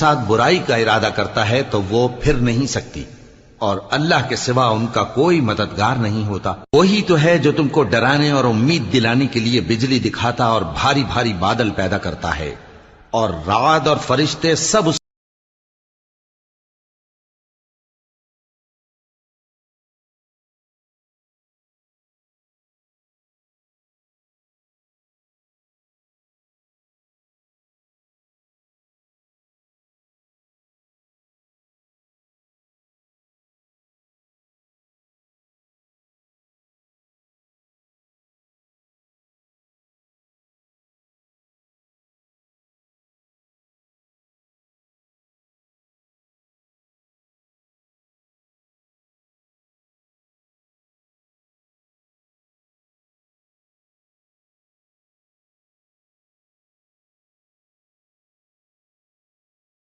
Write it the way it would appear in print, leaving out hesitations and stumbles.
साथ बुराई का इरादा करता है तो वो फिर नहीं सकती, और अल्लाह के सिवा उनका कोई मददगार नहीं होता। वही तो है जो तुमको डराने और उम्मीद दिलाने के लिए बिजली दिखाता और भारी भारी बादल पैदा करता है, और रात और फरिश्ते सब